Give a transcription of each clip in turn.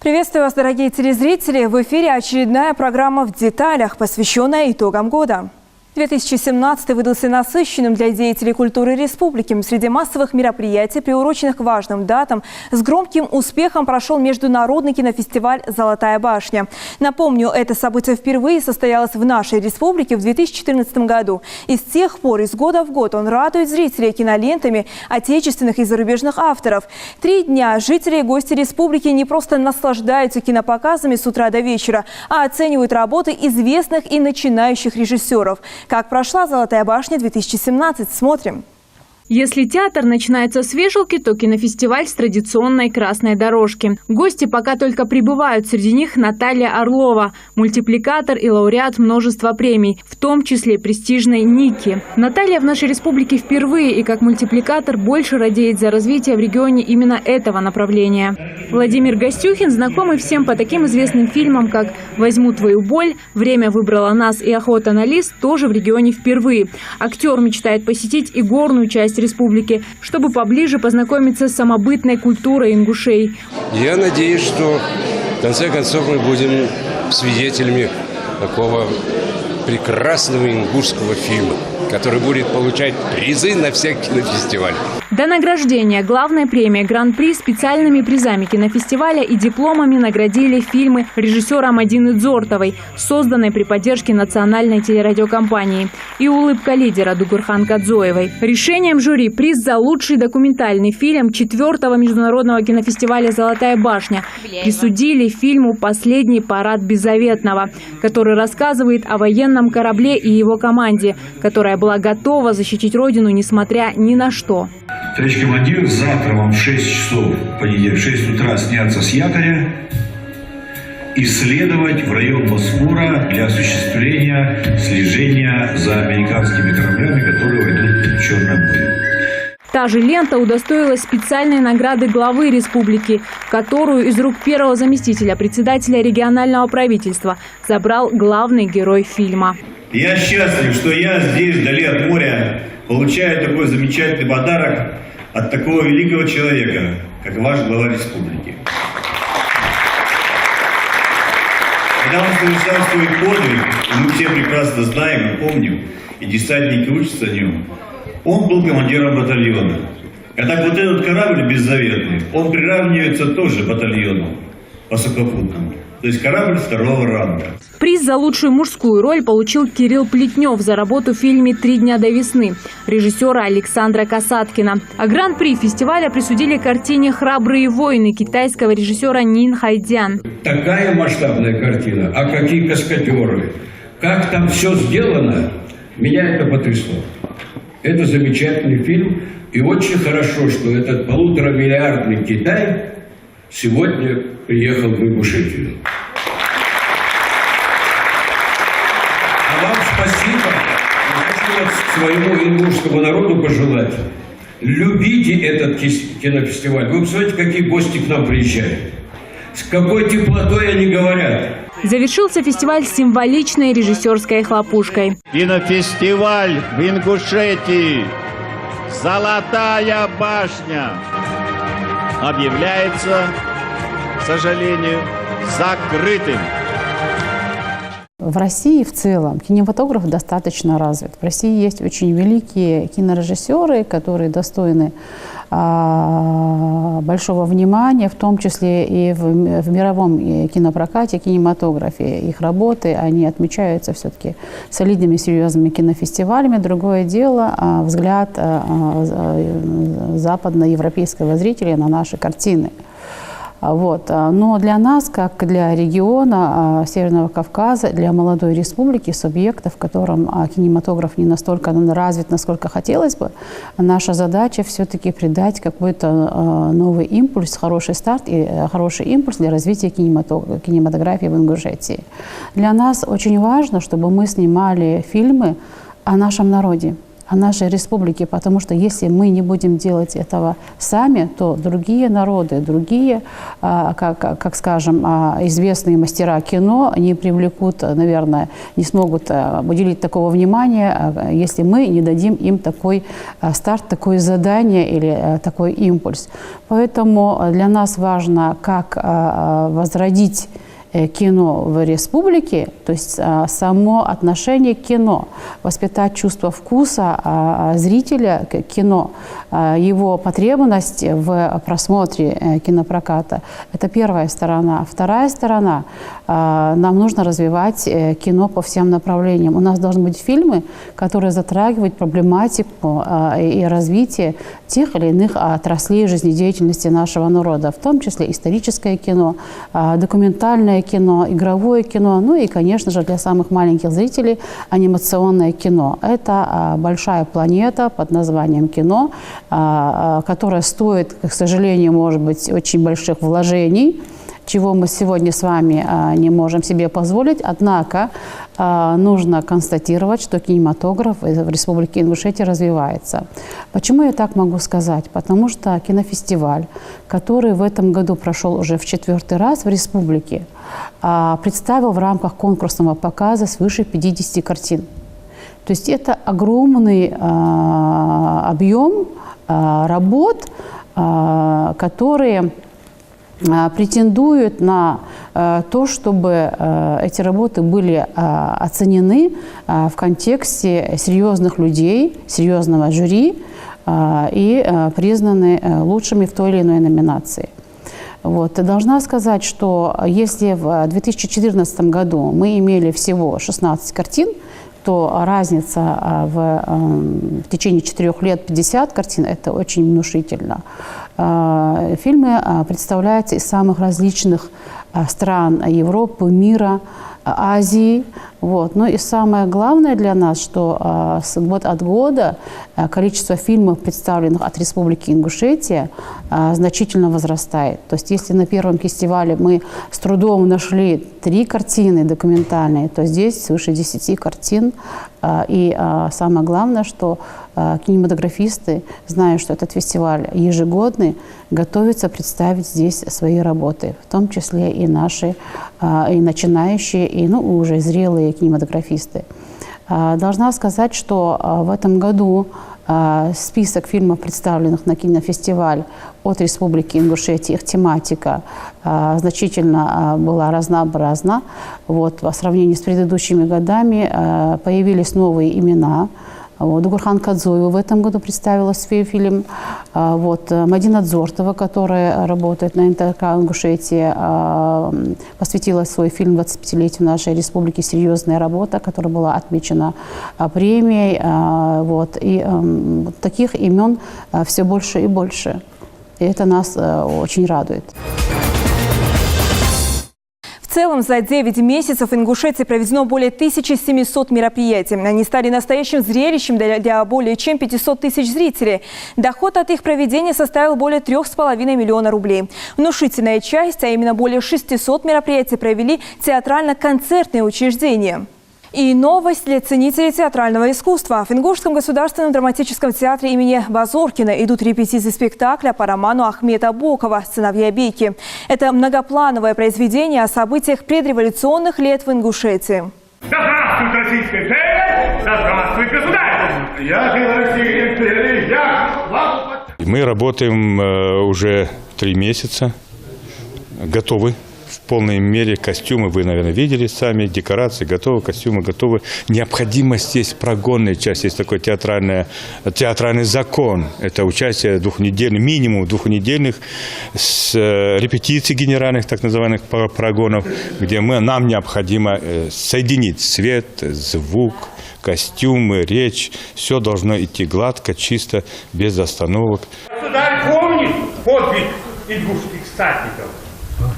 Приветствую вас, дорогие телезрители! В эфире очередная программа «В деталях», посвященная итогам года. 2017 выдался насыщенным для деятелей культуры республики. Среди массовых мероприятий, приуроченных к важным датам, с громким успехом прошел международный кинофестиваль «Золотая башня». Напомню, это событие впервые состоялось в нашей республике в 2014 году. И с тех пор, из года в год, он радует зрителей кинолентами отечественных и зарубежных авторов. 3 дня жители и гости республики не просто наслаждаются кинопоказами с утра до вечера, а оценивают работы известных и начинающих режиссеров. Как прошла «Золотая башня-2017», смотрим. Если театр начинается с вешалки, то кинофестиваль с традиционной красной дорожки. Гости пока только прибывают, среди них Наталья Орлова, мультипликатор и лауреат множества премий, в том числе престижной «Ники». Наталья в нашей республике впервые и как мультипликатор больше радеет за развитие в регионе именно этого направления. Владимир Гостюхин, знакомый всем по таким известным фильмам, как «Возьму твою боль», «Время выбрало нас» и «Охота на лис», тоже в регионе впервые. Актер мечтает посетить и горную часть республики, чтобы поближе познакомиться с самобытной культурой ингушей. Я надеюсь, что в конце концов мы будем свидетелями такого прекрасного ингушского фильма, который будет получать призы на всех кинофестивалях. До награждения главной премии «Гран-при» специальными призами кинофестиваля и дипломами наградили фильмы режиссера Мадины Дзортовой, созданной при поддержке национальной телерадиокомпании, и «Улыбка лидера» Дугурхан Кадзоевой. Решением жюри приз за лучший документальный фильм 4-го международного кинофестиваля «Золотая башня» присудили фильму «Последний парад Беззаветного», который рассказывает о военном корабле и его команде, которая была готова защитить родину, несмотря ни на что. Товарищ командир, завтра вам в 6 часов, в 6 утра сняться с якоря и следовать в район Босфора для осуществления слежения за американскими кораблями, которые войдут в Черное море. Та же лента удостоилась специальной награды главы республики, которую из рук первого заместителя председателя регионального правительства забрал главный герой фильма. Я счастлив, что я здесь, вдали от моря, получаю такой замечательный подарок от такого великого человека, как ваш глава республики. Когда он совершал свой подвиг, мы все прекрасно знаем и помним, и десантники учатся о нем, он был командиром батальона. А так вот этот корабль беззаветный, он приравнивается тоже батальону по сухопутному. То есть корабль 2-го ранга. Приз за лучшую мужскую роль получил Кирилл Плетнев за работу в фильме «3 дня до весны» режиссера Александра Касаткина. А гран-при фестиваля присудили картине «Храбрые воины» китайского режиссера Нин Хайдзян. Такая масштабная картина, а какие каскадеры, как там все сделано, меня это потрясло. Это замечательный фильм, и очень хорошо, что этот 1,5-миллиардный Китай сегодня приехал в Ингушетию. А вам спасибо. Я хочу своему ингушскому народу пожелать. Любите этот кинофестиваль. Вы посмотрите, какие гости к нам приезжают. С какой теплотой они говорят. Завершился фестиваль символичной режиссерской хлопушкой. Кинофестиваль в Ингушетии «Золотая башня» объявляется, к сожалению, закрытым. В России в целом кинематограф достаточно развит. В России есть очень великие кинорежиссеры, которые достойны большого внимания, в том числе и в мировом кинопрокате, кинематографе. Их работы, они отмечаются все-таки солидными, серьезными кинофестивалями. Другое дело – взгляд западноевропейского зрителя на наши картины. Вот. Но для нас, как для региона Северного Кавказа, для молодой республики, субъекта, в котором кинематограф не настолько развит, насколько хотелось бы, наша задача все-таки придать какой-то новый импульс, хороший старт и хороший импульс для развития кинематографии в Ингушетии. Для нас очень важно, чтобы мы снимали фильмы о нашем народе. о нашей республике, потому что если мы не будем делать этого сами, то другие народы, другие, как скажем, известные мастера кино не привлекут, наверное, не смогут уделить такого внимания, если мы не дадим им такой старт, такое задание или такой импульс. Поэтому для нас важно, как возродить кино в республике, то есть само отношение к кино, воспитать чувство вкуса зрителя к кино, его потребность в просмотре кинопроката. Это первая сторона. Вторая сторона, нам нужно развивать кино по всем направлениям. У нас должны быть фильмы, которые затрагивают проблематику и развитие тех или иных отраслей жизнедеятельности нашего народа, в том числе историческое кино, документальное кино, игровое кино, ну и, конечно же, для самых маленьких зрителей анимационное кино. Это большая планета под названием кино, которая стоит, к сожалению, может быть, очень больших вложений, чего мы сегодня с вами не можем себе позволить. Однако нужно констатировать, что кинематограф в Республике Ингушетия развивается. Почему я так могу сказать? Потому что кинофестиваль, который в этом году прошел уже в 4-й раз в республике, представил в рамках конкурсного показа свыше 50 картин. То есть это огромный объем работ, которые претендуют на то, чтобы эти работы были оценены в контексте серьезных людей, серьезного жюри и признаны лучшими в той или иной номинации. Вот. Должна сказать, что если в 2014 году мы имели всего 16 картин, то разница в течение 4 лет 50 картин – это очень внушительно. Фильмы представляются из самых различных стран Европы, мира, Азии. Вот. Ну и самое главное для нас, что год от года количество фильмов, представленных от Республики Ингушетия, значительно возрастает. То есть если на первом фестивале мы с трудом нашли 3 картины документальные, то здесь свыше 10 картин. И самое главное, что кинематографисты, зная, что этот фестиваль ежегодный, готовятся представить здесь свои работы, в том числе и наши, и начинающие, и уже зрелые кинематографисты. Должна сказать, что в этом году список фильмов, представленных на кинофестиваль от Республики Ингушетия, их тематика значительно была разнообразна. Вот, по сравнению с предыдущими годами появились новые имена. Вот, Дугурхан Кадзоева в этом году представила свой фильм. Вот, Мадина Дзортова, которая работает на НТК Ингушетии, посвятила свой фильм 25-летию нашей республики «Серьезная работа», которая была отмечена премией. Вот, и таких имен все больше и больше. И это нас очень радует. В целом, за 9 месяцев в Ингушетии проведено более 1700 мероприятий. Они стали настоящим зрелищем для более чем 500 тысяч зрителей. Доход от их проведения составил более 3,5 миллиона рублей. Внушительная часть, а именно более 600 мероприятий, провели театрально-концертные учреждения. И новость для ценителей театрального искусства. В Ингушском государственном драматическом театре имени Базоркина идут репетиции спектакля по роману Ахмета Бокова «Сыновья Бейки». Это многоплановое произведение о событиях предреволюционных лет в Ингушетии. Да здравствует Российская империя! Да здравствует государь! Я Российской империи! Мы работаем уже 3 месяца, готовы. В полной мере костюмы, вы, наверное, видели сами, декорации готовы, костюмы готовы. Необходимость есть прогонная часть, есть такой театральный закон. Это участие минимум двухнедельных с репетиций генеральных, так называемых прогонов, где нам необходимо соединить свет, звук, костюмы, речь. Все должно идти гладко, чисто, без остановок. Государь помнит подвиг ингушских статников.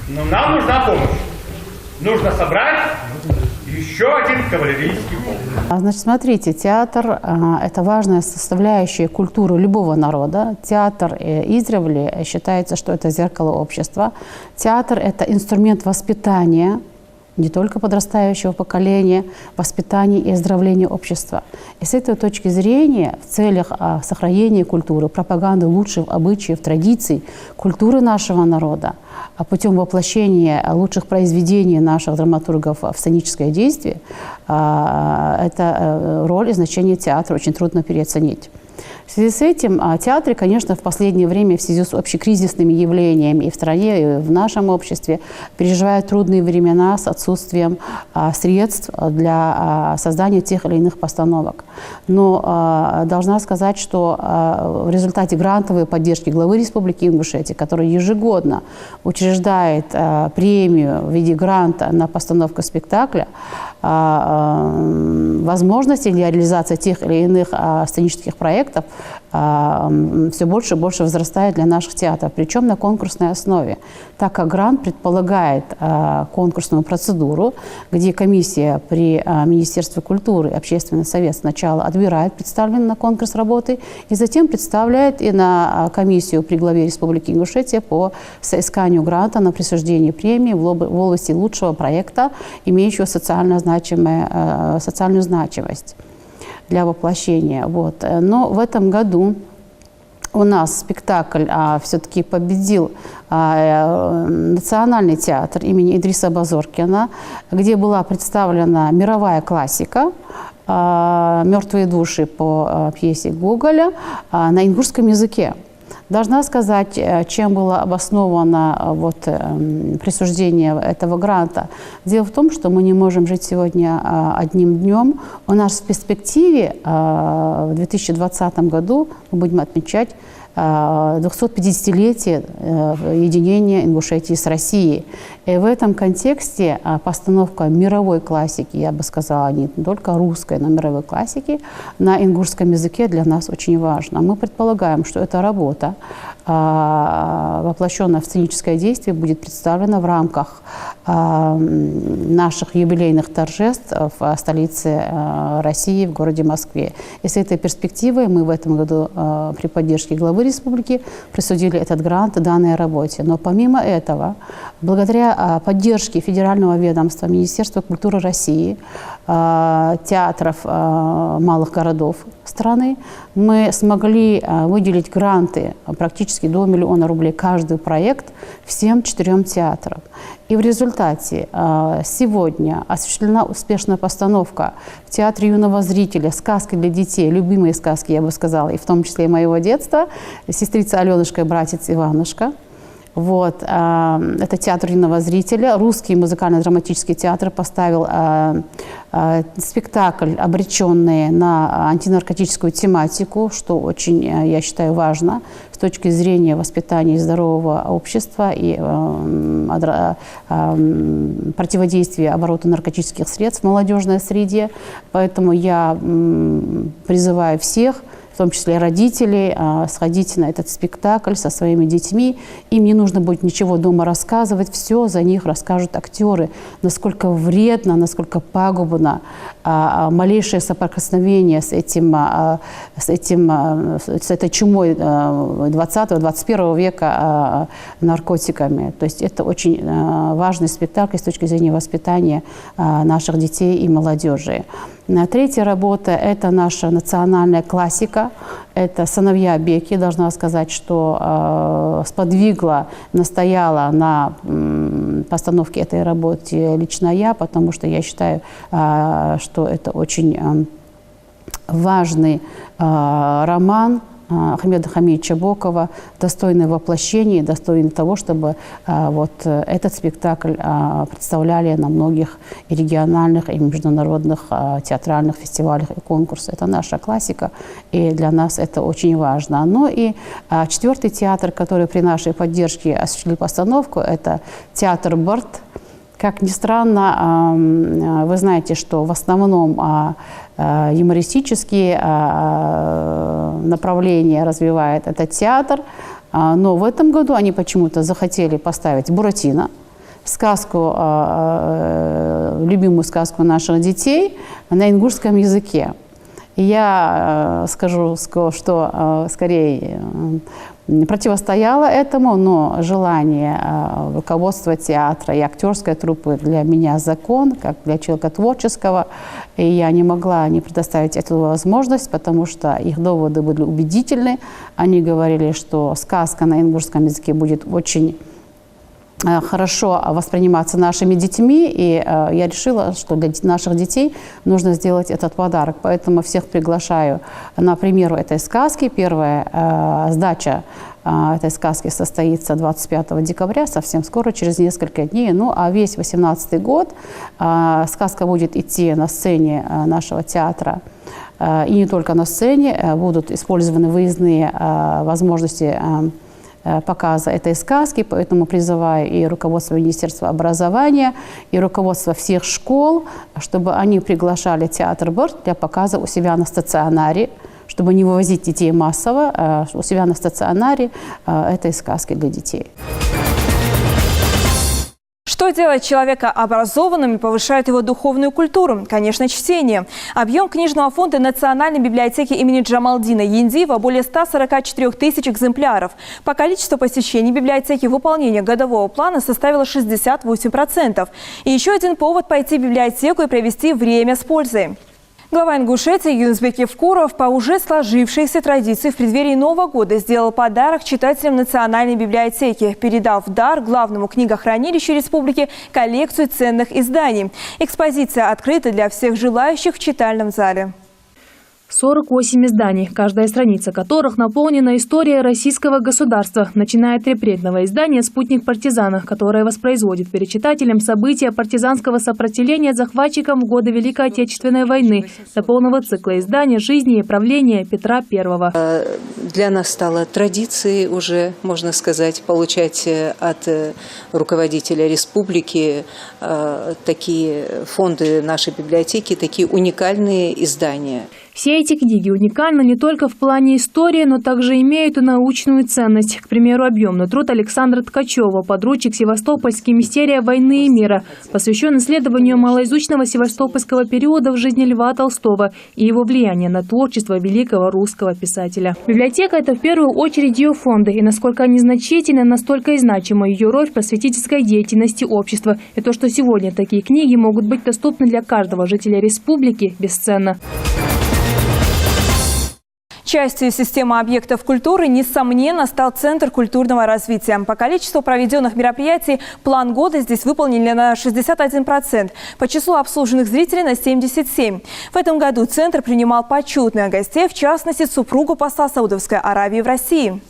Но нам нужна помощь. Нужно собрать еще один кавалерийский полк. Значит, смотрите, театр – это важная составляющая культуры любого народа. Театр издревле считается, что это зеркало общества. Театр – это инструмент воспитания не только подрастающего поколения, воспитания и оздоровления общества. И с этой точки зрения в целях сохранения культуры, пропаганды лучших обычаев, традиций, культуры нашего народа, путем воплощения лучших произведений наших драматургов в сценическое действие, эта роль и значение театра очень трудно переоценить. В связи с этим театры, конечно, в последнее время в связи с общекризисными явлениями и в стране, и в нашем обществе переживают трудные времена с отсутствием средств для создания тех или иных постановок. Но должна сказать, что в результате грантовой поддержки главы Республики Ингушетия, который ежегодно учреждает премию в виде гранта на постановку спектакля, возможности для реализации тех или иных сценических проектов все больше и больше возрастает для наших театров, причем на конкурсной основе, так как грант предполагает конкурсную процедуру, где комиссия при Министерстве культуры, Общественный совет сначала отбирает представленный на конкурс работы и затем представляет и на комиссию при главе Республики Ингушетия по соисканию гранта на присуждение премии в области лучшего проекта, имеющего социальную значимость для воплощения. Вот. Но в этом году у нас спектакль все-таки победил Национальный театр имени Идриса Базоркина, где была представлена мировая классика «Мертвые души» по пьесе Гоголя на ингушском языке. Должна сказать, чем было обосновано присуждение этого гранта. Дело в том, что мы не можем жить сегодня одним днем. У нас в перспективе в 2020 году мы будем отмечать 250-летие единения Ингушетии с Россией. И в этом контексте постановка мировой классики, я бы сказала, не только русской, но мировой классики на ингушском языке для нас очень важна. Мы предполагаем, что эта работа, воплощенная в сценическое действие, будет представлена в рамках наших юбилейных торжеств в столице России, в городе Москве. И с этой перспективой мы в этом году при поддержке главы республики присудили этот грант данной работе. Но помимо этого, благодаря поддержке федерального ведомства Министерства культуры России, театров малых городов страны, мы смогли выделить гранты практически до 1 миллиона рублей каждый проект всем 4 театрам. И в результате сегодня осуществлена успешная постановка в Театре юного зрителя «Сказки для детей», любимые сказки, я бы сказала, и в том числе и моего детства, «Сестрица Аленушка и братец Иванушка». Вот. Это театр юного зрителя. Русский музыкально-драматический театр поставил спектакль, обреченный на антинаркотическую тематику, что очень, я считаю, важно с точки зрения воспитания и здорового общества и противодействия обороту наркотических средств в молодежной среде. Поэтому я призываю всех, в том числе родителей, сходить на этот спектакль со своими детьми. Им не нужно будет ничего дома рассказывать, все за них расскажут актеры, насколько вредно, насколько пагубно малейшее соприкосновение с этой чумой 20-21 века наркотиками. То есть это очень важный спектакль с точки зрения воспитания наших детей и молодежи. Третья работа – это наша национальная классика. Это «Сыновья Беки». Должна сказать, что сподвигла, настояла на постановке этой работы лично я, потому что я считаю, что это очень важный роман Ахмеда Хамидовича Бокова, достойное воплощение, достойный того, чтобы этот спектакль представляли на многих и региональных, и международных театральных фестивалях и конкурсах. Это наша классика, и для нас это очень важно. Ну и 4-й театр, который при нашей поддержке осуществил постановку, это театр «Борт». Как ни странно, вы знаете, что в основном юмористические направления развивает этот театр, но в этом году они почему-то захотели поставить «Буратино», сказку, любимую сказку наших детей, на ингушском языке. И я скажу, что скорее противостояла этому, но желание руководства театра и актерской труппы для меня закон, как для человека творческого, и я не могла не предоставить эту возможность, потому что их доводы были убедительны. Они говорили, что сказка на ингушском языке будет очень хорошо восприниматься нашими детьми, и я решила, что для наших детей нужно сделать этот подарок. Поэтому всех приглашаю на премьеру этой сказки. Первая сдача этой сказки состоится 25 декабря, совсем скоро, через несколько дней. Ну, а весь 2018 год сказка будет идти на сцене нашего театра. И не только на сцене, будут использованы выездные возможности показа этой сказки, поэтому призываю и руководство Министерства образования, и руководство всех школ, чтобы они приглашали театр «Борт» для показа у себя на стационаре, чтобы не вывозить детей массово, у себя на стационаре этой сказки для детей. Что делает человека образованным и повышает его духовную культуру? Конечно, чтение. Объем книжного фонда Национальной библиотеки имени Джамалдина Яндиева более 144 тысяч экземпляров. По количеству посещений библиотеки выполнение годового плана составило 68%. И еще один повод пойти в библиотеку и провести время с пользой. Глава Ингушетии Юнусбек Евкуров по уже сложившейся традиции в преддверии Нового года сделал подарок читателям Национальной библиотеки, передав в дар главному книгохранилищу республики коллекцию ценных изданий. Экспозиция открыта для всех желающих в читальном зале. 48 изданий, каждая страница которых наполнена историей российского государства, начиная от репрентного издания «Спутник партизана», которое воспроизводит перед читателем события партизанского сопротивления захватчикам в годы Великой Отечественной войны, до полного цикла издания «Жизни и правления Петра I». Для нас стало традицией уже, можно сказать, получать от руководителя республики такие фонды нашей библиотеки, такие уникальные издания. Все эти книги уникальны не только в плане истории, но также имеют и научную ценность. К примеру, объемный труд Александра Ткачева, подручик Севастопольский «Мистерия войны и мира», посвящен исследованию малоизученного севастопольского периода в жизни Льва Толстого и его влияния на творчество великого русского писателя. Библиотека – это в первую очередь ее фонды, и насколько они значительны, настолько и значима ее роль в просветительской деятельности общества. И то, что сегодня такие книги могут быть доступны для каждого жителя республики, бесценно. Частью системы объектов культуры, несомненно, стал Центр культурного развития. По количеству проведенных мероприятий план года здесь выполнили на 61%, по числу обслуженных зрителей на 77%. В этом году Центр принимал почетных гостей, в частности, супругу посла Саудовской Аравии в России.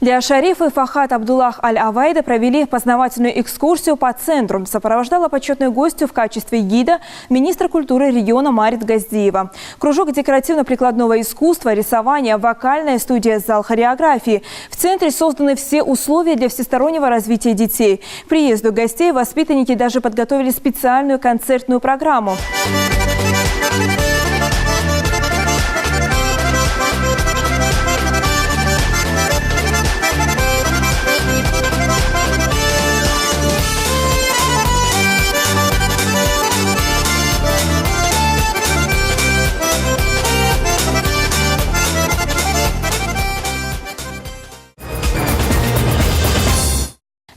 Для Шарифа Фахат Абдуллах Аль-Авайда провели познавательную экскурсию по центру. Сопровождала почетную гостью в качестве гида министра культуры региона Марит Газдиева. Кружок декоративно-прикладного искусства, рисования, вокальная студия, зал хореографии. В центре созданы все условия для всестороннего развития детей. К приезду гостей воспитанники даже подготовили специальную концертную программу.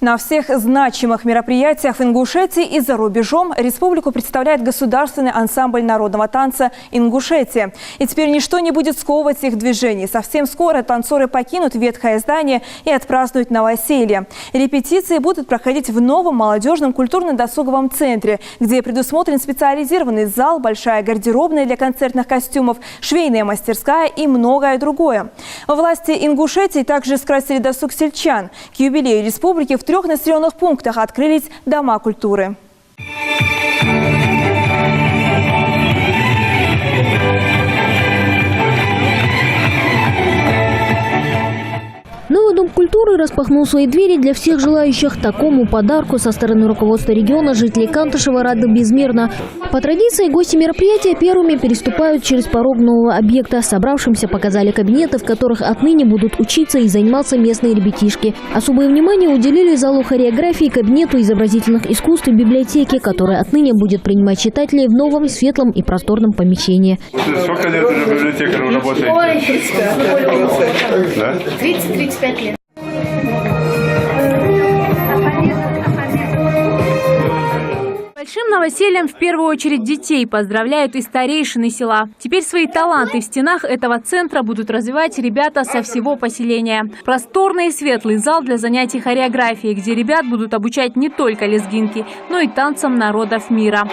На всех значимых мероприятиях в Ингушетии и за рубежом республику представляет государственный ансамбль народного танца «Ингушетия». И теперь ничто не будет сковывать их движений. Совсем скоро танцоры покинут ветхое здание и отпразднуют новоселье. Репетиции будут проходить в новом молодежном культурно-досуговом центре, где предусмотрен специализированный зал, большая гардеробная для концертных костюмов, швейная мастерская и многое другое. Власти Ингушетии также скрасили досуг сельчан. К юбилею республики в 3 населенных пунктах открылись дома культуры. Новый дом культуры культуры распахнул свои двери для всех желающих. Такому подарку со стороны руководства региона жители Кантышева рады безмерно. По традиции гости мероприятия первыми переступают через порог нового объекта. Собравшимся показали кабинеты, в которых отныне будут учиться и заниматься местные ребятишки. Особое внимание уделили залу хореографии, кабинету изобразительных искусств и библиотеке, которая отныне будет принимать читателей в новом, светлом и просторном помещении. Сколько лет уже библиотекарем работаете? Да? 30-35 лет. Большим новосельем в первую очередь детей поздравляют и старейшины села. Теперь свои таланты в стенах этого центра будут развивать ребята со всего поселения. Просторный и светлый зал для занятий хореографией, где ребят будут обучать не только лезгинки, но и танцам народов мира.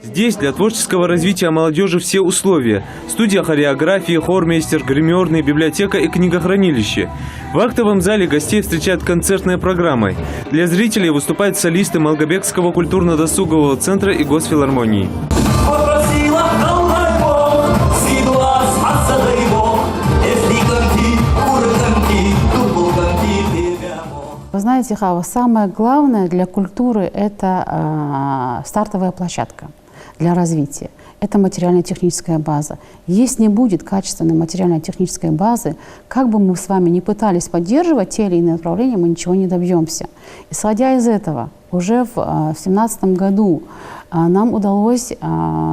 Здесь для творческого развития молодежи все условия. Студия хореографии, хормейстер, гримерный, библиотека и книгохранилище. В актовом зале гостей встречают концертной программой. Для зрителей выступают солисты Малгобекского культурно-досугового центра и Госфилармонии. Вы знаете, Хава, самое главное для культуры – это стартовая площадка для развития. Это материально-техническая база. Если не будет качественной материально-технической базы, как бы мы с вами ни пытались поддерживать те или иные направления, мы ничего не добьемся. Исходя из этого, уже в 2017 году нам удалось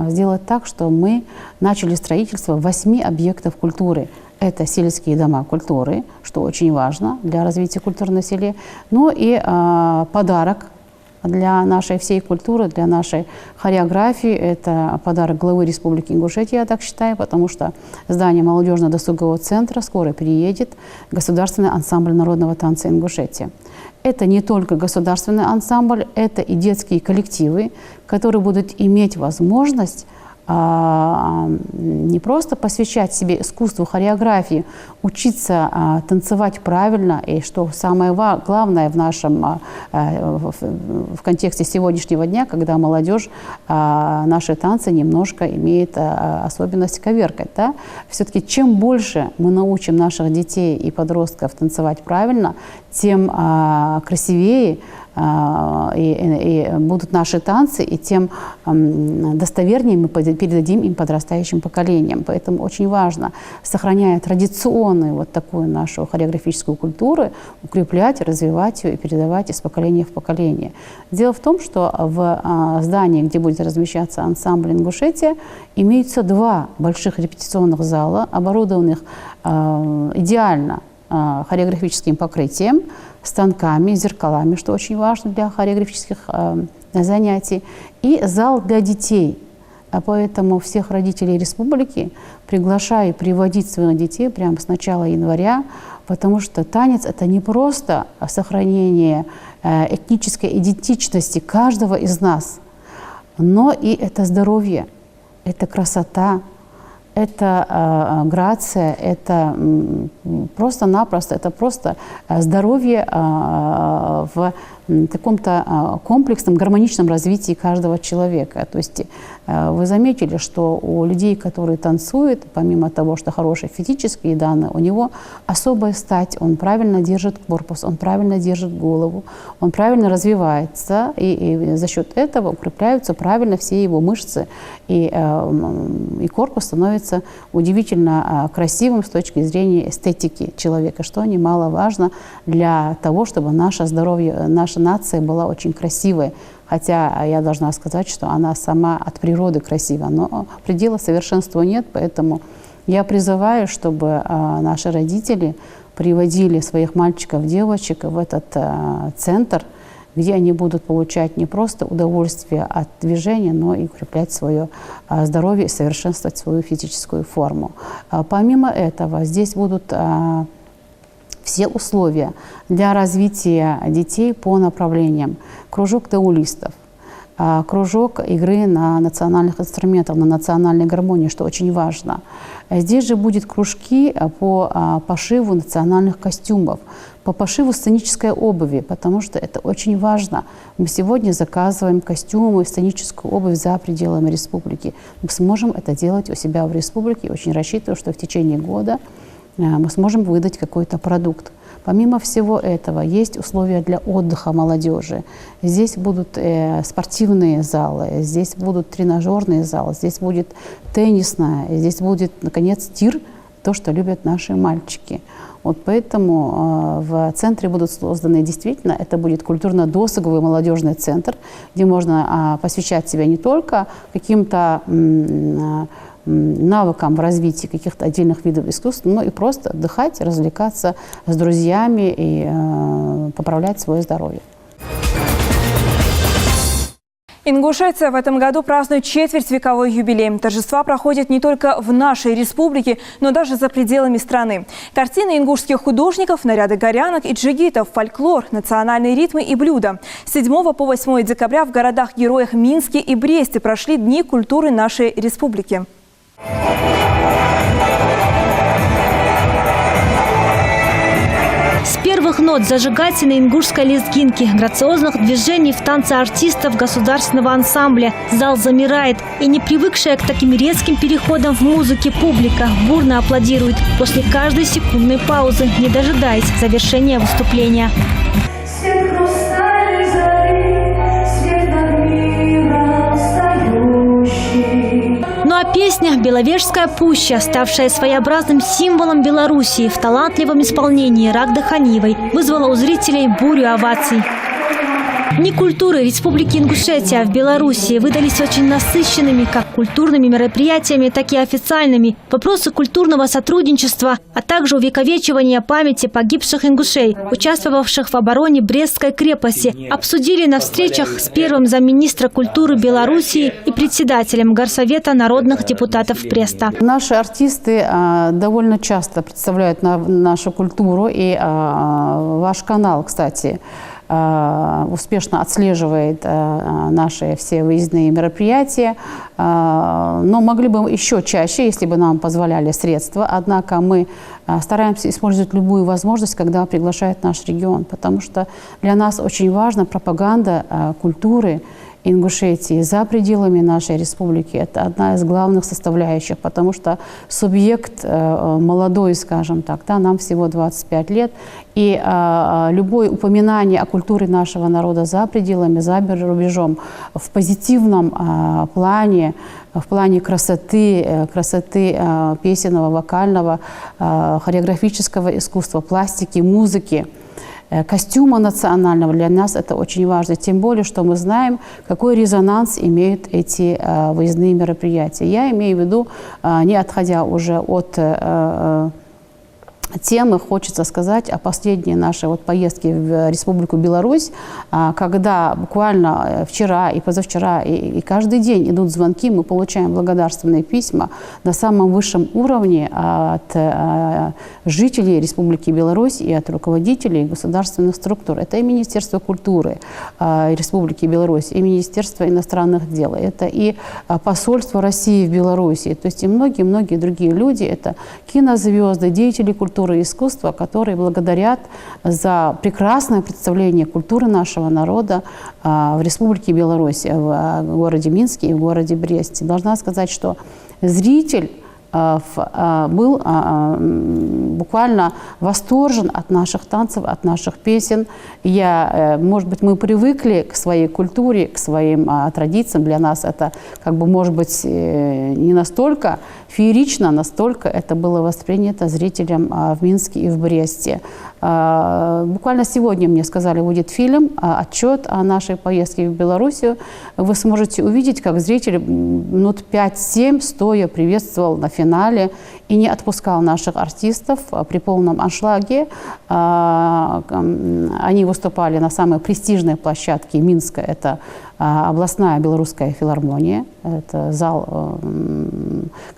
сделать так, что мы начали строительство 8 объектов культуры. Это сельские дома культуры, что очень важно для развития культуры на селе. Ну и подарок для нашей всей культуры, для нашей хореографии. Это подарок главы Республики Ингушетия, я так считаю, потому что здание молодежно-досугового центра скоро переедет Государственный ансамбль народного танца Ингушетии. Это не только государственный ансамбль, это и детские коллективы, которые будут иметь возможность не просто посвящать себе искусству хореографии, учиться танцевать правильно, и что самое главное в нашем в контексте сегодняшнего дня, когда молодежь наши танцы немножко имеет особенность коверкать. Да? Все-таки чем больше мы научим наших детей и подростков танцевать правильно, тем красивее и будут наши танцы, и тем достовернее мы передадим им подрастающим поколениям. Поэтому очень важно, сохраняя традиционную вот такую нашу хореографическую культуру, укреплять, развивать ее и передавать из поколения в поколение. Дело в том, что в здании, где будет размещаться ансамбль Ингушетия, имеются 2 больших репетиционных зала, оборудованных идеально хореографическим покрытием, станками, зеркалами, что очень важно для хореографических занятий, и зал для детей. Поэтому всех родителей республики приглашаю приводить своих детей прямо с начала января, потому что танец – это не просто сохранение этнической идентичности каждого из нас, но и это здоровье, это красота, это грация, это просто-напросто, это просто здоровье в таком-то комплексном, гармоничном развитии каждого человека. То есть вы заметили, что у людей, которые танцуют, помимо того, что хорошие физические данные, у него особая стать, он правильно держит корпус, он правильно держит голову, он правильно развивается, и за счет этого укрепляются правильно все его мышцы, и корпус становится удивительно красивым с точки зрения эстетики человека, что немаловажно для того, чтобы наше здоровье, наша нация была очень красивой. Хотя я должна сказать, что она сама от природы красива, но предела совершенства нет, поэтому я призываю, чтобы наши родители приводили своих мальчиков, девочек в этот центр, где они будут получать не просто удовольствие от движения, но и укреплять свое здоровье и совершенствовать свою физическую форму. Помимо этого, здесь будут все условия для развития детей по направлениям. Кружок даулистов, кружок игры на национальных инструментах, на национальной гармонии, что очень важно. Здесь же будут кружки по пошиву национальных костюмов, по пошиву сценической обуви, потому что это очень важно. Мы сегодня заказываем костюмы, сценическую обувь за пределами республики. Мы сможем это делать у себя в республике. Очень рассчитываю, что в течение года мы сможем выдать какой-то продукт. Помимо всего этого, есть условия для отдыха молодежи. Здесь будут спортивные залы, здесь будут тренажерные залы, здесь будет теннисная, здесь будет, наконец, тир, то, что любят наши мальчики. Вот поэтому в центре будут созданы действительно, это будет культурно-досуговый молодежный центр, где можно посвящать себя не только каким-то навыкам в развитии каких-то отдельных видов искусств, но и просто отдыхать, развлекаться с друзьями и поправлять свое здоровье. Ингушетия в этом году празднует четвертьвековой юбилей. Торжества проходят не только в нашей республике, но даже за пределами страны. Картины ингушских художников, наряды горянок и джигитов, фольклор, национальные ритмы и блюда. С 7 по 8 декабря в городах-героях Минске и Бресте прошли Дни культуры нашей республики. С первых нот зажигательной ингушской лезгинки, грациозных движений в танце артистов государственного ансамбля зал замирает. И не привыкшая к таким резким переходам в музыке публика бурно аплодирует после каждой секундной паузы, не дожидаясь завершения выступления. Ну а песня «Беловежская пуща», ставшая своеобразным символом Белоруссии в талантливом исполнении Рагды Ханивой, вызвала у зрителей бурю оваций. Дни культуры Республики Ингушетия в Белоруссии выдались очень насыщенными как культурными мероприятиями, так и официальными. Вопросы культурного сотрудничества, а также увековечивания памяти погибших ингушей, участвовавших в обороне Брестской крепости, обсудили на встречах с первым замминистра культуры Белоруссии и председателем Горсовета народных депутатов Бреста. Наши артисты довольно часто представляют нашу культуру, и ваш канал, кстати, успешно отслеживает наши все выездные мероприятия, но могли бы еще чаще, если бы нам позволяли средства. Однако мы стараемся использовать любую возможность, когда приглашает наш регион, потому что для нас очень важна пропаганда культуры Ингушетии за пределами нашей республики. Это одна из главных составляющих, потому что субъект молодой, скажем так, да, нам всего 25 лет, и любое упоминание о культуре нашего народа за пределами, за рубежом, в позитивном плане, в плане красоты песенного, вокального, хореографического искусства, пластики, музыки, костюма национального, для нас это очень важно. Тем более, что мы знаем, какой резонанс имеют эти выездные мероприятия. Я имею в виду, не отходя уже от темы, хочется сказать о последней нашей поездке в Республику Беларусь, когда буквально вчера и позавчера и каждый день идут звонки, мы получаем благодарственные письма на самом высшем уровне от жителей Республики Беларусь и от руководителей государственных структур. Это и Министерство культуры Республики Беларусь, и Министерство иностранных дел, это и посольство России в Беларуси, то есть и многие-многие другие люди, это кинозвезды, деятели культуры и искусства, которые благодарят за прекрасное представление культуры нашего народа в Республике Беларусь, в городе Минске и в городе Бресте. Должна сказать, что зритель был буквально восторжен от наших танцев, от наших песен. Может быть, мы привыкли к своей культуре, к своим традициям. Для нас это, может быть, не настолько феерично, настолько это было воспринято зрителям в Минске и в Бресте. Буквально сегодня мне сказали, будет фильм, отчет о нашей поездке в Белоруссию. Вы сможете увидеть, как зритель минут 5-7 стоя приветствовал на финале финале и не отпускал наших артистов при полном аншлаге. Они выступали на самой престижной площадке Минска, это областная белорусская филармония. Это зал,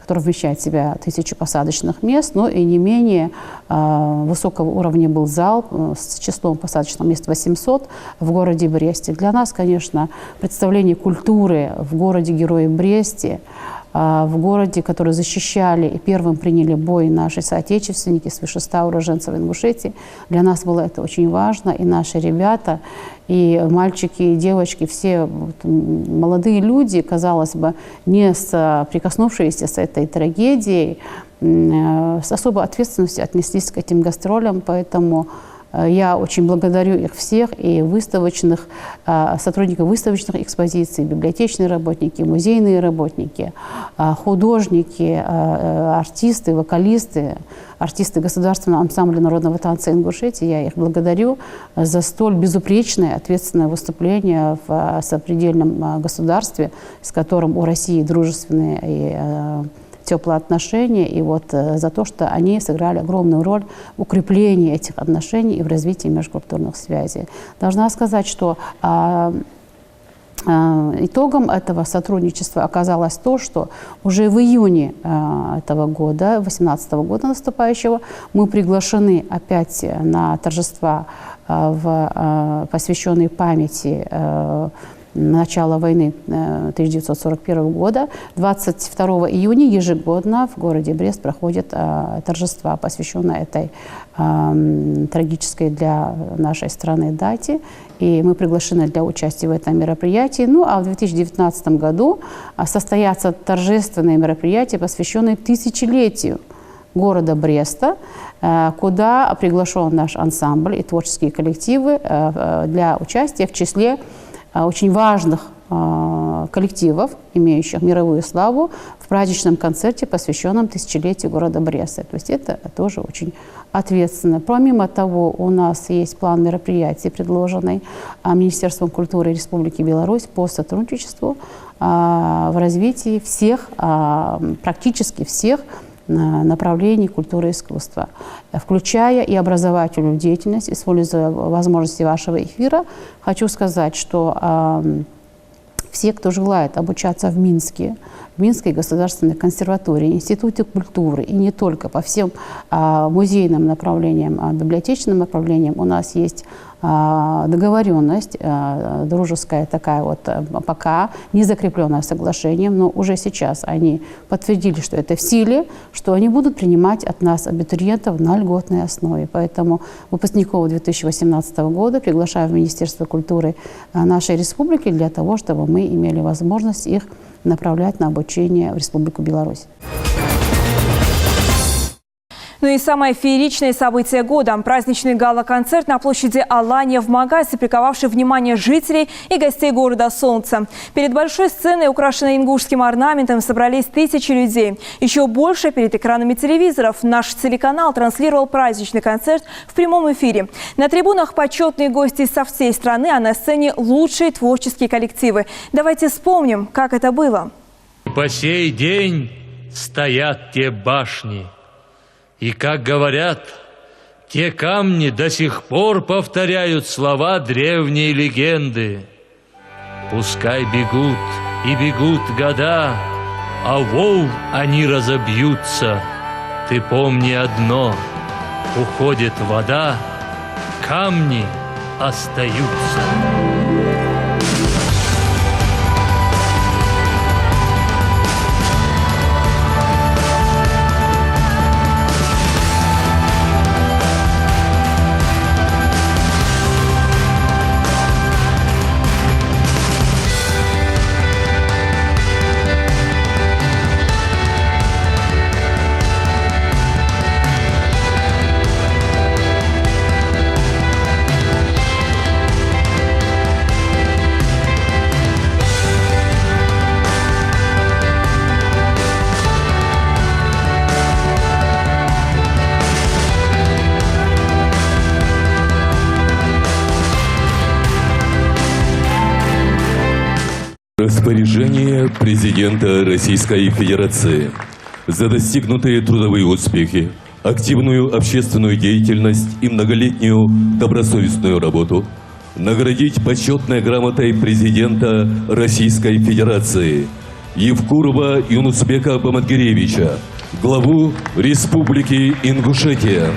который вмещает в себя 1000 посадочных мест, но и не менее высокого уровня был зал с числом посадочных мест 800 в городе Бресте. Для нас, конечно, представление культуры в городе-герое Бресте, в городе, который защищали и первым приняли бой наши соотечественники, свыше 100 уроженцев Ингушетии. Для нас было это очень важно, и наши ребята, и мальчики, и девочки, все молодые люди, казалось бы, не соприкоснувшиеся с этой трагедией, с особой ответственностью отнеслись к этим гастролям, поэтому я очень благодарю их всех, и выставочных, сотрудников выставочных экспозиций, библиотечные работники, музейные работники, художники, артисты, вокалисты, артисты Государственного ансамбля народного танца Ингушетии. Я их благодарю за столь безупречное, ответственное выступление в сопредельном государстве, с которым у России дружественные и теплые отношения, и вот за то, что они сыграли огромную роль в укреплении этих отношений и в развитии межкультурных связей. Должна сказать, что итогом этого сотрудничества оказалось то, что уже в июне этого года, 2018 года наступающего, мы приглашены опять на торжества, посвященные памяти начала войны 1941 года. 22 июня ежегодно в городе Брест проходят торжества, посвященные этой трагической для нашей страны дате. И мы приглашены для участия в этом мероприятии. Ну а в 2019 году состоятся торжественные мероприятия, посвященные тысячелетию города Бреста, куда приглашен наш ансамбль и творческие коллективы для участия в числе очень важных коллективов, имеющих мировую славу, в праздничном концерте, посвященном тысячелетию города Бреста. То есть это тоже очень ответственно. Помимо того, у нас есть план мероприятий, предложенный Министерством культуры Республики Беларусь по сотрудничеству в развитии всех, практически всех направлений культуры и искусства, включая и образовательную деятельность. Используя возможности вашего эфира, хочу сказать, что все, кто желает обучаться в Минске, в Минской государственной консерватории, Институте культуры, и не только, по всем музейным направлениям, библиотечным направлениям, у нас есть договоренность, дружеская такая вот, пока не закрепленная соглашением, но уже сейчас они подтвердили, что это в силе, что они будут принимать от нас абитуриентов на льготной основе. Поэтому выпускников 2018 года приглашаю в Министерство культуры нашей республики для того, чтобы мы имели возможность их направлять на обучение в Республику Беларусь. Ну и самое фееричное событие года – праздничный гала-концерт на площади Алания в Магасе, приковавший внимание жителей и гостей города Солнца. Перед большой сценой, украшенной ингушским орнаментом, собрались тысячи людей. Еще больше перед экранами телевизоров. Наш телеканал транслировал праздничный концерт в прямом эфире. На трибунах почетные гости со всей страны, а на сцене лучшие творческие коллективы. Давайте вспомним, как это было. По сей день стоят те башни. И, как говорят, те камни до сих пор повторяют слова древней легенды. Пускай бегут и бегут года, а вол они разобьются. Ты помни одно: уходит вода, камни остаются. Распоряжение президента Российской Федерации. за достигнутые трудовые успехи, активную общественную деятельность и многолетнюю добросовестную работу наградить почетной грамотой президента Российской Федерации Евкурова Юнусбека Бамангеревича, главу Республики Ингушетия.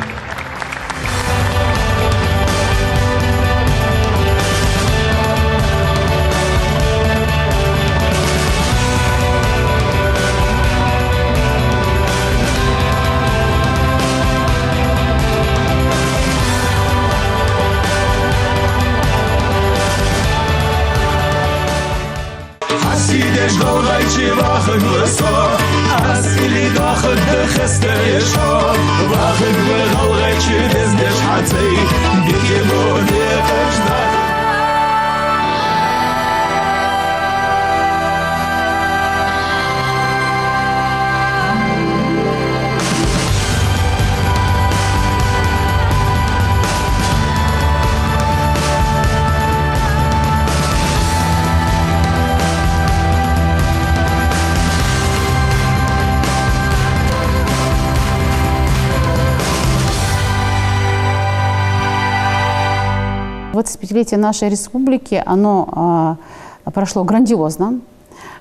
Вот 25-летие нашей республики, оно прошло грандиозно.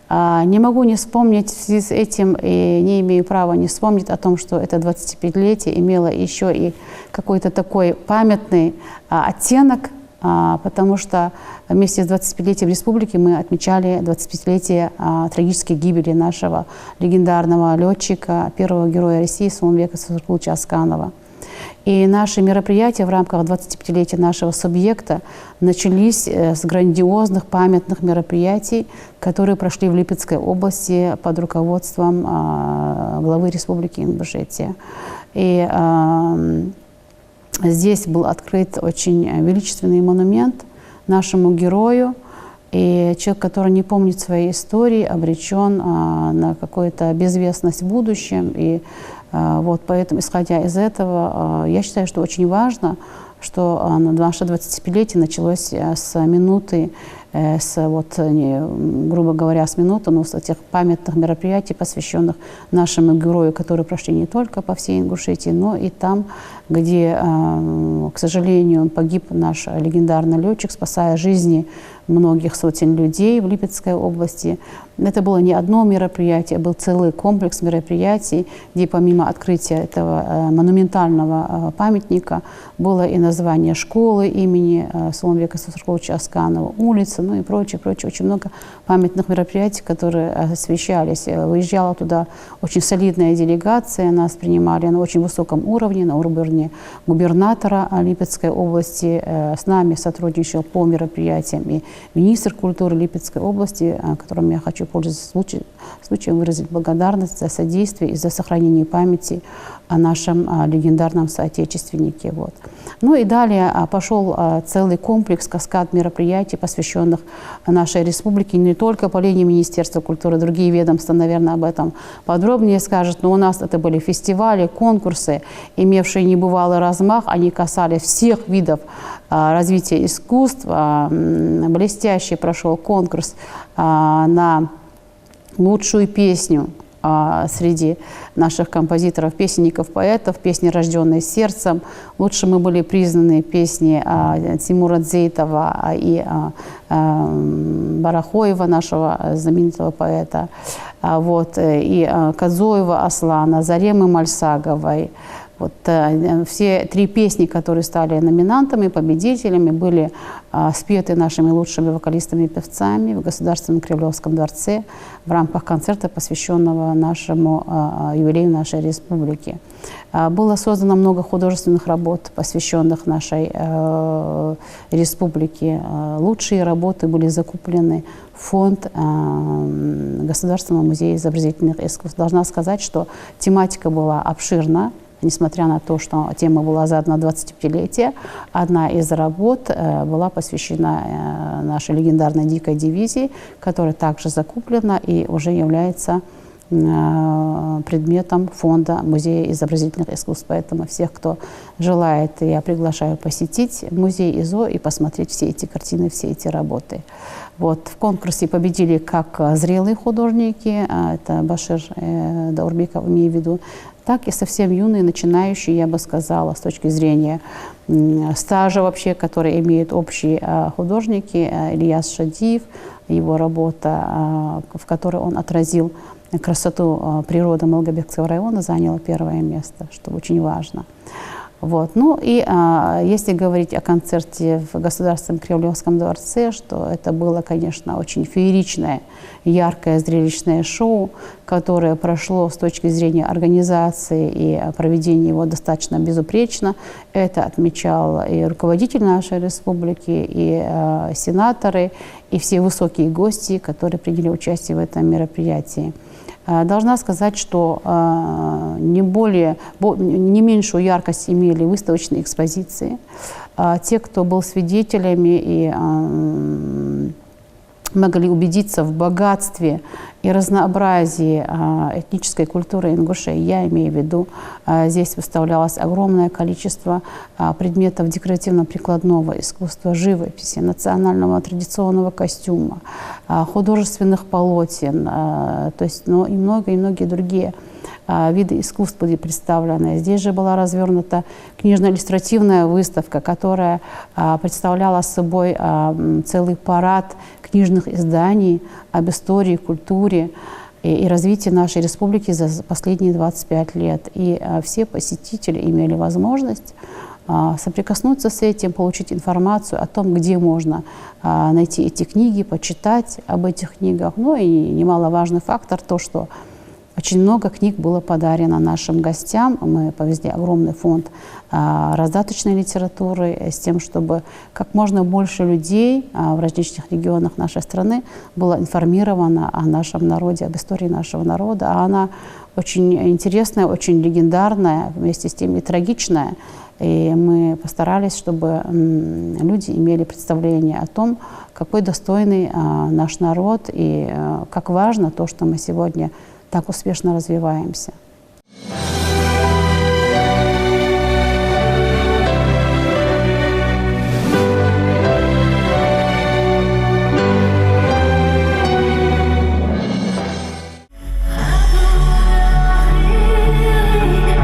Не могу не вспомнить в связи с этим, и не имею права не вспомнить о том, что это 25-летие имело еще и какой-то такой памятный оттенок, потому что вместе с 25-летием республики мы отмечали 25-летие трагической гибели нашего легендарного летчика, первого героя России Суланбека Сатуркуловича Асканова. И наши мероприятия в рамках 25-летия нашего субъекта начались с грандиозных памятных мероприятий, которые прошли в Липецкой области под руководством главы Республики Ингушетия. И здесь был открыт очень величественный монумент нашему герою. И человек, который не помнит своей истории, обречен на какую-то безвестность в будущем. И вот поэтому, исходя из этого, я считаю, что очень важно, что наше 25-летие началось с минуты, грубо говоря, с минуты, но с этих памятных мероприятий, посвященных нашему герою, которые прошли не только по всей Ингушетии, но и там, где, к сожалению, погиб наш легендарный летчик, спасая жизни многих сотен людей в Липецкой области. Это было не одно мероприятие, был целый комплекс мероприятий, где помимо открытия этого монументального памятника было и название школы имени Суланбека Сатуркуловича Асканова, улицы, ну и прочее. Очень много памятных мероприятий, которые освещались. Выезжала туда очень солидная делегация, нас принимали на очень высоком уровне, на уровне губернатора Липецкой области. С нами сотрудничал по мероприятиям и министр культуры Липецкой области, которому я хочу пользоваться случаем выразить благодарность за содействие и за сохранение памяти о нашем легендарном соотечественнике. Вот. Ну и далее пошел целый комплекс, каскад мероприятий, посвященных нашей республике, не только по линии Министерства культуры, другие ведомства, наверное, об этом подробнее скажут, но у нас это были фестивали, конкурсы, имевшие небывалый размах, они касались всех видов развития искусств. Блестящий прошел конкурс на лучшую песню среди наших композиторов, песенников, поэтов, песни, рожденные сердцем. Лучше мы были признаны песни Тимура Дзейтова и Барахоева, нашего знаменитого поэта, и Кадзоева Аслана, Заремы Мальсаговой. Вот, все три песни, которые стали номинантами, победителями, были спеты нашими лучшими вокалистами и певцами в Государственном Кремлевском дворце в рамках концерта, посвященного нашему юбилею нашей республики. Было создано много художественных работ, посвященных нашей республике. Лучшие работы были закуплены в фонд Государственного музея изобразительных искусств. Должна сказать, что тематика была обширна. Несмотря на то, что тема была задана 25-летие, одна из работ была посвящена нашей легендарной дикой дивизии, которая также закуплена и уже является предметом фонда Музея изобразительных искусств. Поэтому всех, кто желает, я приглашаю посетить музей ИЗО и посмотреть все эти картины, все эти работы. Вот. В конкурсе победили как зрелые художники, это Башир Даурбеков, имею в виду, так и совсем юные, начинающие, я бы сказала, с точки зрения стажа вообще, которые имеют общие художники. Ильяс Шадиев, его работа, в которой он отразил красоту природы Малгобекского района, заняла первое место, что очень важно. Вот. Ну и если говорить о концерте в Государственном Кремлевском дворце, что это было, конечно, очень фееричное, яркое, зрелищное шоу, которое прошло с точки зрения организации и проведения его достаточно безупречно. Это отмечал и руководитель нашей республики, и сенаторы, и все высокие гости, которые приняли участие в этом мероприятии. Должна сказать, что не меньшую яркость имели выставочные экспозиции. Те, кто был свидетелями и могли убедиться в богатстве и разнообразии этнической культуры ингушей, я имею в виду, здесь выставлялось огромное количество предметов декоративно-прикладного искусства, живописи, национального традиционного костюма, художественных полотен, то есть, и многие другие виды искусств были представлены. Здесь же была развернута книжно-иллюстративная выставка, которая представляла собой целый парад книжных изданий об истории, культуре и развитии нашей республики за последние 25 лет. И все посетители имели возможность соприкоснуться с этим, получить информацию о том, где можно найти эти книги, почитать об этих книгах. Ну и немаловажный фактор то, что очень много книг было подарено нашим гостям. Мы повезли огромный фонд раздаточной литературы с тем, чтобы как можно больше людей в различных регионах нашей страны было информировано о нашем народе, об истории нашего народа. А она очень интересная, очень легендарная, вместе с тем и трагичная. И мы постарались, чтобы люди имели представление о том, какой достойный наш народ и как важно то, что мы сегодня так успешно развиваемся.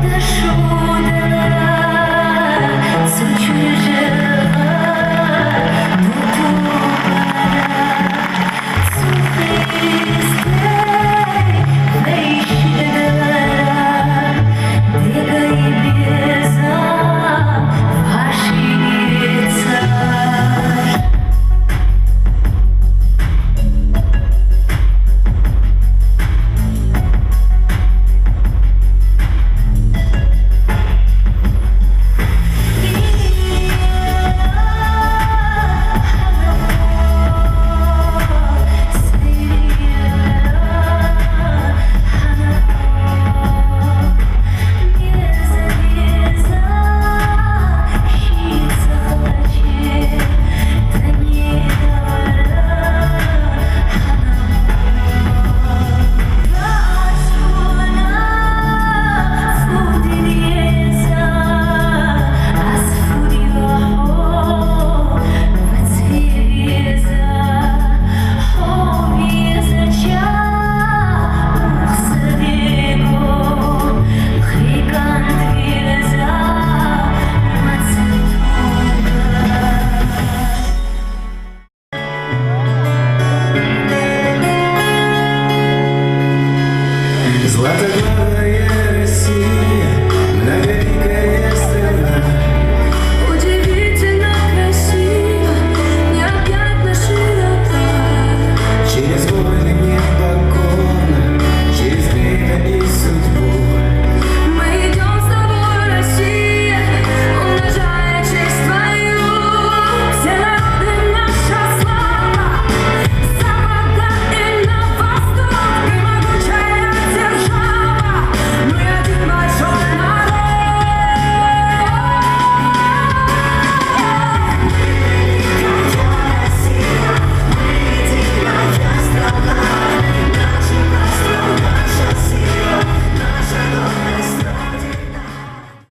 Держава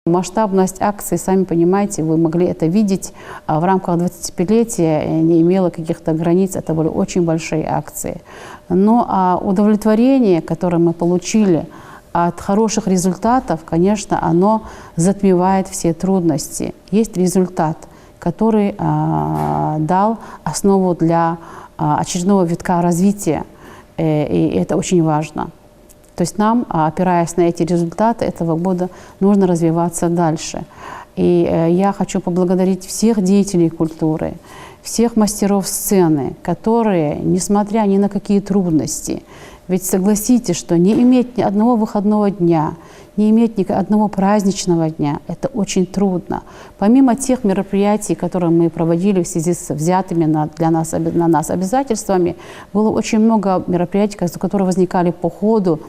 Масштабность акции, сами понимаете, вы могли это видеть, в рамках 25-летия не имело каких-то границ, это были очень большие акции. Но удовлетворение, которое мы получили от хороших результатов, конечно, оно затмевает все трудности. Есть результат, который дал основу для очередного витка развития, и это очень важно. То есть нам, опираясь на эти результаты этого года, нужно развиваться дальше. И я хочу поблагодарить всех деятелей культуры, всех мастеров сцены, которые, несмотря ни на какие трудности, ведь согласитесь, что не иметь ни одного выходного дня, не иметь ни одного праздничного дня, это очень трудно. Помимо тех мероприятий, которые мы проводили в связи с взятыми на нас обязательствами, было очень много мероприятий, которые возникали по ходу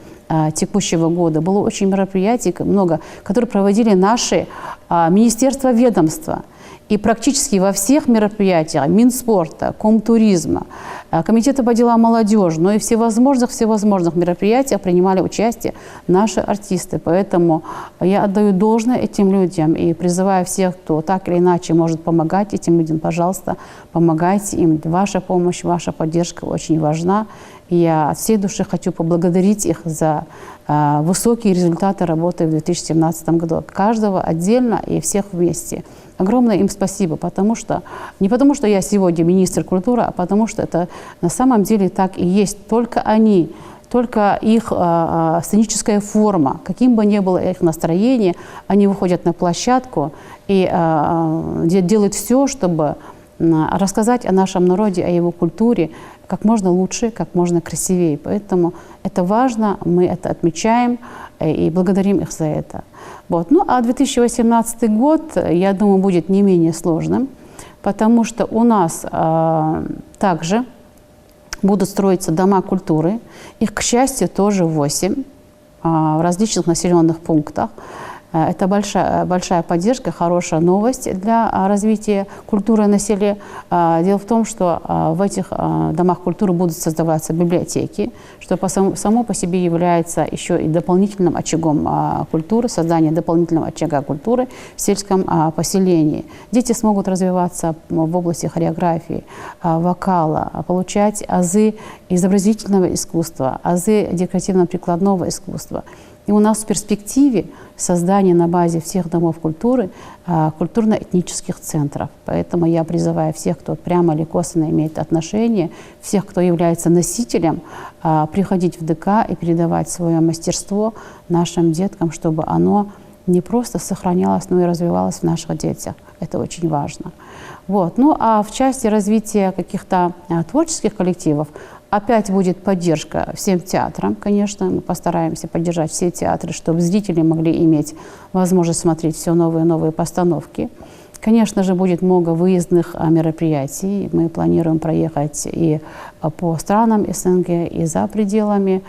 текущего года. Было очень мероприятий, много, которые проводили наши министерства, ведомства. И практически во всех мероприятиях Минспорта, Комтуризма, Комитета по делам молодежи, но и всевозможных мероприятиях принимали участие наши артисты. Поэтому я отдаю должное этим людям и призываю всех, кто так или иначе может помогать этим людям, пожалуйста, помогайте им. Ваша помощь, ваша поддержка очень важна. И я от всей души хочу поблагодарить их за высокие результаты работы в 2017 году. Каждого отдельно и всех вместе. Огромное им спасибо, не потому что я сегодня министр культуры, а потому что это на самом деле так и есть. Только они, только их сценическая форма, каким бы ни было их настроение, они выходят на площадку и делают все, чтобы рассказать о нашем народе, о его культуре как можно лучше, как можно красивее. Поэтому это важно, мы это отмечаем и благодарим их за это. Вот. Ну а 2018 год, я думаю, будет не менее сложным, потому что у нас также будут строиться дома культуры. Их, к счастью, тоже 8 в различных населенных пунктах. Это большая поддержка, хорошая новость для развития культуры на селе. Дело в том, что в этих домах культуры будут создаваться библиотеки, что само по себе является еще и дополнительным очагом культуры, создание дополнительного очага культуры в сельском поселении. Дети смогут развиваться в области хореографии, вокала, получать азы изобразительного искусства, азы декоративно-прикладного искусства. И у нас в перспективе создание на базе всех домов культуры культурно-этнических центров. Поэтому я призываю всех, кто прямо или косвенно имеет отношение, всех, кто является носителем, приходить в ДК и передавать свое мастерство нашим деткам, чтобы оно не просто сохранялось, но и развивалось в наших детях. Это очень важно. Вот. Ну а в части развития каких-то творческих коллективов опять будет поддержка всем театрам, конечно. Мы постараемся поддержать все театры, чтобы зрители могли иметь возможность смотреть все новые и новые постановки. Конечно же, будет много выездных мероприятий. Мы планируем проехать и по странам СНГ, и за пределами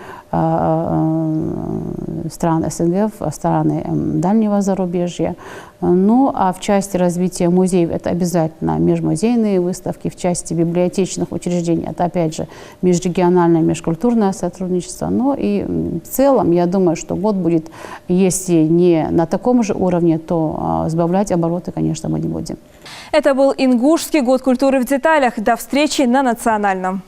стран СНГ, в страны дальнего зарубежья. Ну, а в части развития музеев это обязательно межмузейные выставки, в части библиотечных учреждений это, опять же, межрегиональное, межкультурное сотрудничество. Ну и в целом, я думаю, что год будет, если не на таком же уровне, то сбавлять обороты, конечно, мы не будем. Это был Ингушский год культуры в деталях. До встречи на Национальном.